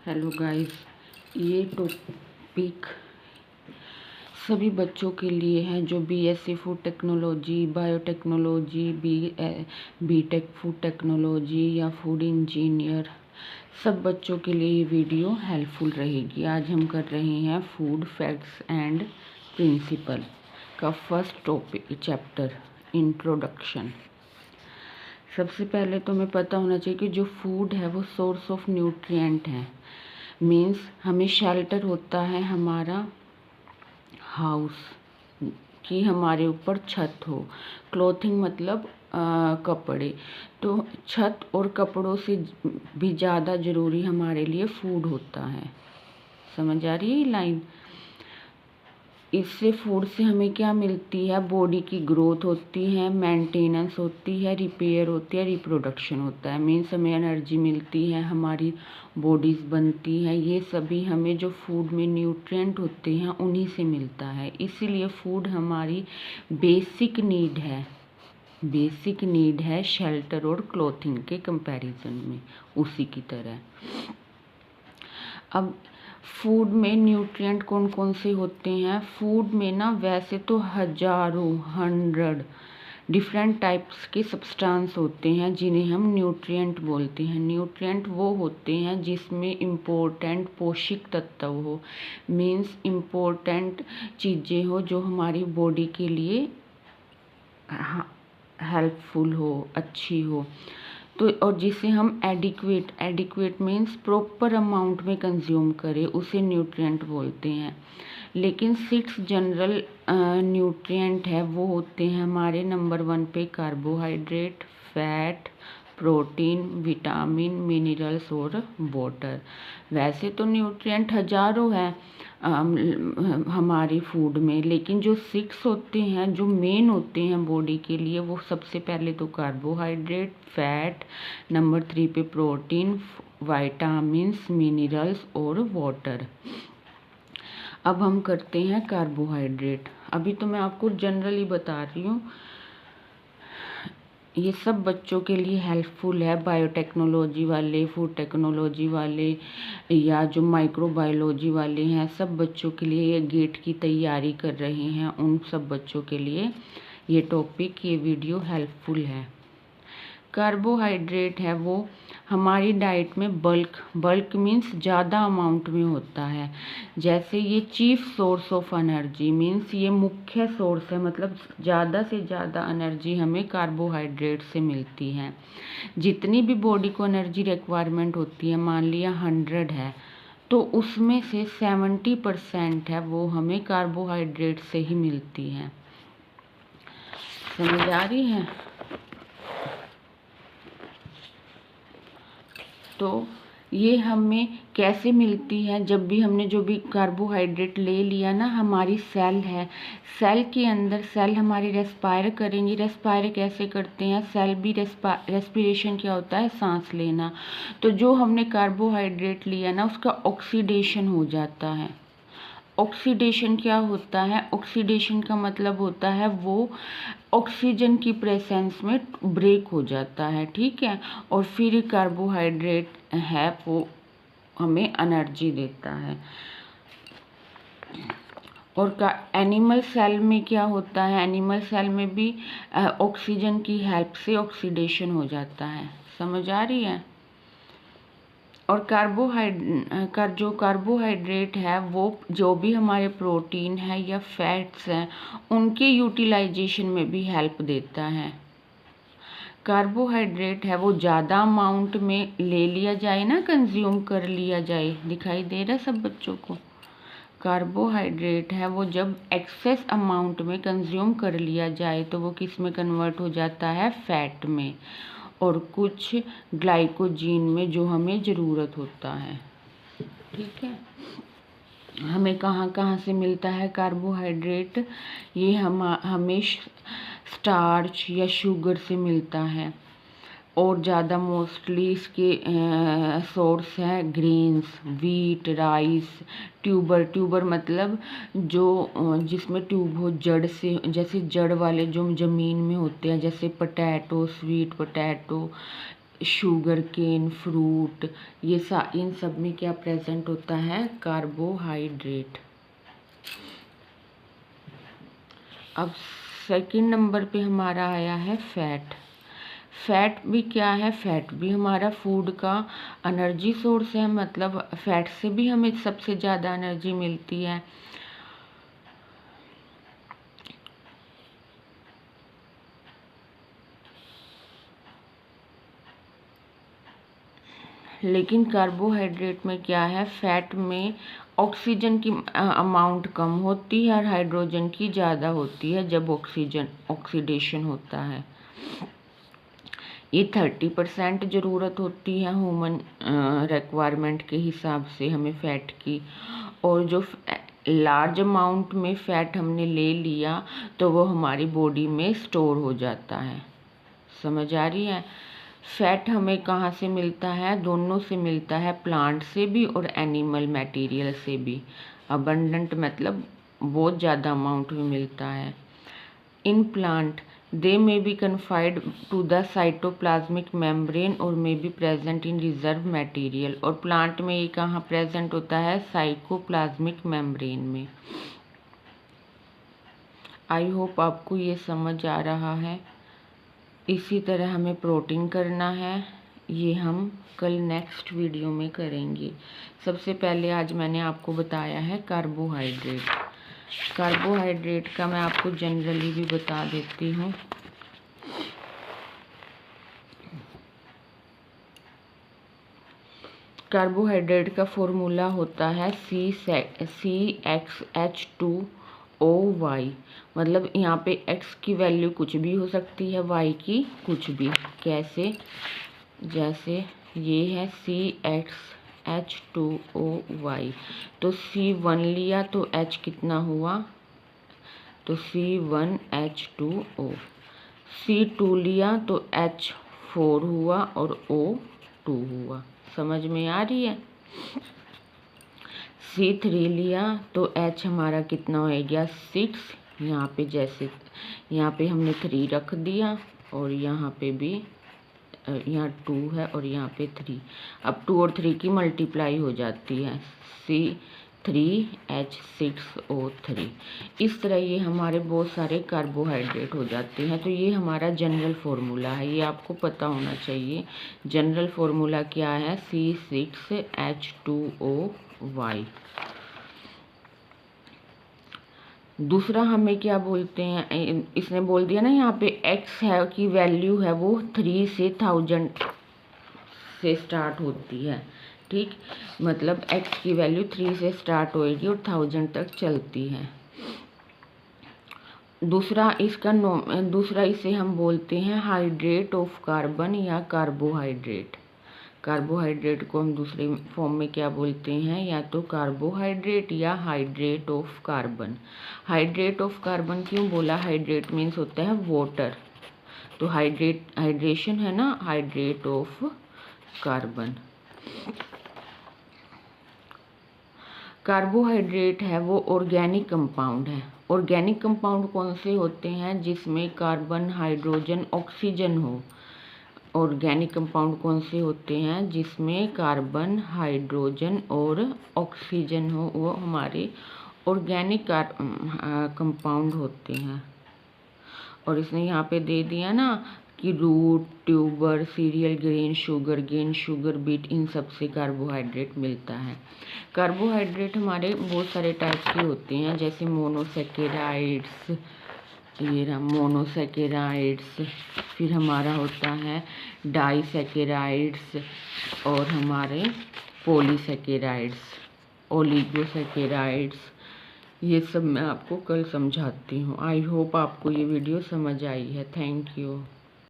Hello guys, ये topic सभी बच्चों के लिए है जो BSc food technology, biotechnology, BTech food technology या फूड इंजीनियर, सब बच्चों के लिए ये वीडियो हेल्पफुल रहेगी। आज हम कर रहे हैं फूड फैक्ट्स एंड प्रिंसिपल का फर्स्ट टॉपिक चैप्टर इंट्रोडक्शन। सबसे पहले तो हमें पता होना चाहिए कि जो फूड है वो सोर्स ऑफ न्यूट्रिएंट है। मीन्स हमें शेल्टर होता है हमारा हाउस कि हमारे ऊपर छत हो। क्लोथिंग मतलब कपड़े। तो छत और कपड़ों से भी ज़्यादा ज़रूरी हमारे लिए फूड होता है। समझ आ रही है ये लाइन? इससे फूड से हमें क्या मिलती है? बॉडी की ग्रोथ होती है, मेंटेनेंस होती है, रिपेयर होती है, रिप्रोडक्शन होता है। मीन्स हमें एनर्जी मिलती है, हमारी बॉडीज़ बनती है। ये सभी हमें जो फूड में न्यूट्रिएंट होते हैं उन्हीं से मिलता है। इसीलिए फूड हमारी बेसिक नीड है। बेसिक नीड है शेल्टर और क्लोथिंग के कंपैरिजन में, उसी की तरह। अब फूड में न्यूट्रिएंट कौन कौन से होते हैं? फूड में ना वैसे तो हजारों 100 डिफरेंट टाइप्स के सब्सटेंस होते हैं जिन्हें हम न्यूट्रिएंट बोलते हैं। न्यूट्रिएंट वो होते हैं जिसमें इम्पोर्टेंट पोषक तत्व हो। मीन्स इम्पोर्टेंट चीज़ें हो जो हमारी बॉडी के लिए हेल्पफुल हो, अच्छी हो। तो और जिसे हम एडिक्वेट मीन्स प्रॉपर अमाउंट में कंज्यूम करें, उसे न्यूट्रिएंट बोलते हैं। लेकिन 6 जनरल न्यूट्रिएंट है वो होते हैं हमारे नंबर 1 पे carbohydrate, fat, protein, vitamin, minerals और वाटर। वैसे तो न्यूट्रिएंट हजारों हैं हमारी फूड में, लेकिन जो 6 होते हैं जो मेन होते हैं बॉडी के लिए, वो सबसे पहले तो कार्बोहाइड्रेट, फैट, नंबर 3 पे प्रोटीन, विटामिन्स, मिनरल्स और वाटर। अब हम करते हैं कार्बोहाइड्रेट। अभी तो मैं आपको जनरली बता रही हूँ, ये सब बच्चों के लिए हेल्पफुल है। बायोटेक्नोलॉजी वाले, फूड टेक्नोलॉजी वाले या जो माइक्रोबायोलॉजी वाले हैं, सब बच्चों के लिए ये गेट की तैयारी कर रहे हैं, उन सब बच्चों के लिए ये टॉपिक, ये वीडियो हेल्पफुल है। कार्बोहाइड्रेट है वो हमारी डाइट में बल्क मीन्स ज़्यादा अमाउंट में होता है। जैसे ये chief source of energy means ये मुख्य सोर्स है, मतलब ज़्यादा से ज़्यादा एनर्जी हमें कार्बोहाइड्रेट से मिलती है। जितनी भी बॉडी को एनर्जी रिक्वायरमेंट होती है, मान लिया 100 है, तो उसमें से 70% है वो हमें कार्बोहाइड्रेट से ही मिलती है। समझ आ रही है? तो ये हमें कैसे मिलती है? जब भी हमने जो भी कार्बोहाइड्रेट ले लिया ना, हमारी सेल है, सेल के अंदर सेल हमारी रेस्पायर करेंगी। रेस्पायर कैसे करते हैं? सेल भी रेस्पिरेशन क्या होता है? सांस लेना। तो जो हमने कार्बोहाइड्रेट लिया ना, उसका ऑक्सीडेशन हो जाता है। ऑक्सीडेशन क्या होता है? ऑक्सीडेशन का मतलब होता है वो ऑक्सीजन की प्रेजेंस में ब्रेक हो जाता है, ठीक है। और फिर कार्बोहाइड्रेट है वो हमें एनर्जी देता है। और एनिमल सेल में क्या होता है? एनिमल सेल में भी ऑक्सीजन की हेल्प से ऑक्सीडेशन हो जाता है। समझ आ रही है? और जो कार्बोहाइड्रेट है वो जो भी हमारे प्रोटीन है या फैट्स हैं उनके यूटिलाइजेशन में भी हेल्प देता है। कार्बोहाइड्रेट है वो ज़्यादा अमाउंट में ले लिया जाए ना, कंज्यूम कर लिया जाए। दिखाई दे रहा है सब बच्चों को? कार्बोहाइड्रेट है वो जब एक्सेस अमाउंट में कंज्यूम कर लिया जाए तो वो किस में कन्वर्ट हो जाता है? फैट में, और कुछ ग्लाइकोजीन में जो हमें ज़रूरत होता है, ठीक है। हमें कहाँ कहाँ से मिलता है कार्बोहाइड्रेट? ये हमें स्टार्च या शुगर से मिलता है, और ज़्यादा मोस्टली इसके सोर्स है ग्रेन्स, वीट, राइस, ट्यूबर मतलब जो जिसमें ट्यूब हो, जड़ से, जैसे जड़ वाले जो ज़मीन में होते हैं, जैसे potato, sweet potato, sugar cane, fruit, ये इन सब में क्या प्रेजेंट होता है? कार्बोहाइड्रेट। अब सेकंड नंबर पे हमारा आया है फैट। फैट भी क्या है? फैट भी हमारा फूड का एनर्जी सोर्स है, मतलब फैट से भी हमें सबसे ज़्यादा एनर्जी मिलती है। लेकिन कार्बोहाइड्रेट में क्या है? फैट में ऑक्सीजन की अमाउंट कम होती है और हाइड्रोजन की ज़्यादा होती है जब ऑक्सीडेशन होता है। ये 30% ज़रूरत होती है ह्यूमन रिक्वायरमेंट के हिसाब से हमें फ़ैट की, और जो लार्ज अमाउंट में फ़ैट हमने ले लिया तो वो हमारी बॉडी में स्टोर हो जाता है। समझ आ रही है? फैट हमें कहाँ से मिलता है? दोनों से मिलता है, प्लांट से भी और एनिमल मटेरियल से भी। अबंडेंट मतलब बहुत ज़्यादा अमाउंट में मिलता है। In plant they may be confined to the cytoplasmic membrane और may be present in reserve material. और प्लांट में ये कहाँ प्रेजेंट होता है? साइटोप्लाज्मिक मेम्ब्रेन में। आई होप आपको ये समझ आ रहा है। इसी तरह हमें प्रोटीन करना है, ये हम कल नेक्स्ट वीडियो में करेंगे। सबसे पहले आज मैंने आपको बताया है कार्बोहाइड्रेट। कार्बोहाइड्रेट का मैं आपको जनरली भी बता देती हूँ। कार्बोहाइड्रेट का फॉर्मूला होता है CXH2OY। मतलब यहाँ पे X की वैल्यू कुछ भी हो सकती है, Y की कुछ भी। कैसे? जैसे ये है CXH2OY, तो C1 लिया तो H कितना हुआ? तो C1H2O। C2 लिया तो H4 हुआ और O2 हुआ। समझ में आ रही है? C3 लिया तो H हमारा कितना हो गया? 6। यहाँ पे जैसे यहाँ पे हमने 3 रख दिया और यहाँ पे भी यहाँ 2 है और यहाँ पे 3। अब 2 और 3 की मल्टीप्लाई हो जाती है, C3H6O3। इस तरह ये हमारे बहुत सारे कार्बोहाइड्रेट हो जाते हैं। तो ये हमारा जनरल फार्मूला है, ये आपको पता होना चाहिए। जनरल फार्मूला क्या है? C6H2OY। दूसरा हमें क्या बोलते हैं? इसने बोल दिया ना, यहाँ पे X है की वैल्यू है वो 3 से 1000 से स्टार्ट होती है। ठीक, मतलब X की वैल्यू 3 से स्टार्ट होएगी और 1000 तक चलती है। दूसरा इसे हम बोलते हैं हाइड्रेट ऑफ कार्बन या कार्बोहाइड्रेट। कार्बोहाइड्रेट को हम दूसरे फॉर्म में क्या बोलते हैं? या तो कार्बोहाइड्रेट या hydrate of carbon. Hydrate of carbon क्यों बोला? हाइड्रेट मीन्स होता है वाटर, तो हाइड्रेशन है ना, हाइड्रेट ऑफ कार्बन। कार्बोहाइड्रेट है वो ऑर्गेनिक कंपाउंड है। ऑर्गेनिक कंपाउंड कौन से होते हैं? जिसमें कार्बन, हाइड्रोजन, ऑक्सीजन हो। ऑर्गेनिक कंपाउंड कौन से होते हैं? जिसमें कार्बन, हाइड्रोजन और ऑक्सीजन हो, वो हमारे ऑर्गेनिक कंपाउंड होते हैं। और इसने यहाँ पे दे दिया ना कि root, tuber, cereal grain, sugar beet, इन सब से कार्बोहाइड्रेट मिलता है। कार्बोहाइड्रेट हमारे बहुत सारे टाइप के होते हैं, जैसे मोनोसैकेराइड्स, ये रहा मोनोसैकेराइड्स, फिर हमारा होता है डाइसैकेराइड्स और हमारे पॉलीसैकेराइड्स, ओलिगोसैकेराइड्स। ये सब मैं आपको कल समझाती हूँ। आई होप आपको ये वीडियो समझ आई है। Thank you.